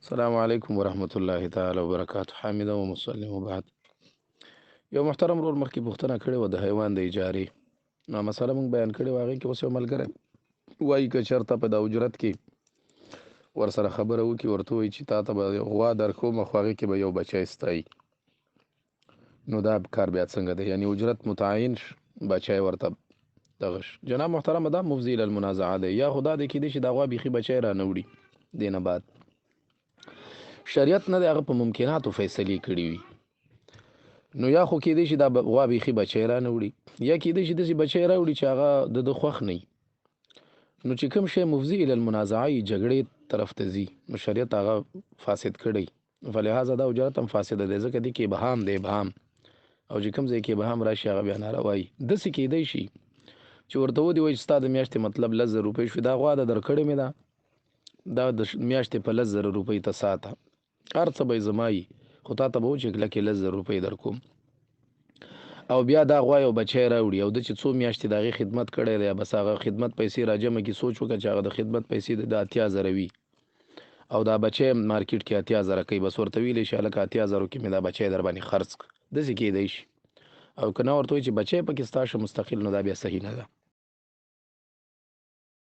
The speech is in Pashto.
السلام علیکم ورحمت الله تعالی وبرکاته. حامد و مسلم وبعد. یو محترم رول مخکې پوښتنه کړې و د حیوان د اجارې. نو مسله مونږ بیان کړې و، هغې کې اوس یو ملګری وایي که چېرته په د اجرت کې ورسره خبره وکړي، ورته ووایي چې تا ته به غوا درکوم خو هغې کې به یو بچی ستایي، نو دا کار بیا څنګه دی؟ یعنې اجرت متعین بچی ورته دغه جناب محترم دا مفضي للمنازعه دی، یا خو دا دی کېدای شي د غوا بیخي بچی را نه وړي، دې نه بعد شریعت نه دی هغه په ممکناتو فیصلې کړي وي. نو یا خو کېدای شي دا غوا بیخي بچی را نه وړي، یا کېدای شي داسې بچی راوړي چې هغه د خوښ نه وي. نو چې کوم شی مفضي الی المنازعه جګړې طرف ته ځي، نو شریعت هغه فاسد کړی، فلهذا دا اجرت هم فاسده دی، ځکه دی کې ابهام دی ابهام، او چې کوم ځای کې ابهام راشي هغه بیا ناروا وي. داسې کېدای شي چې ورته ودی وایي چې ستا د میاشتې مطلب 10,000 روپۍ شو، دا غوا د درکړې مې ده، دا د میاشتې په 10,000 روپۍ ته ساته، هر څه به یې زما وي، خو تا ته به و چې کلکې 10,000 روپۍ در کوم. او بیا دا غوا یو بچی راوړي او د چې څو میاشتې د هغې خدمت کړی دی، بس هغه خدمت پیسې را جمع کړي، سوچ وکړه چې هغه د خدمت پیسې د 80,000 وي او دا بچی مارکیټ کې 80,000 کوي، بس ورته ویلی شي هلکه 80,000 کې مې دا بچی در باندې خرڅ کړه. داسې کېدای شي، او که نه ورته وایي چې بچی پکې ستا شه مستقل، نو دا بیا صحیح نه ده.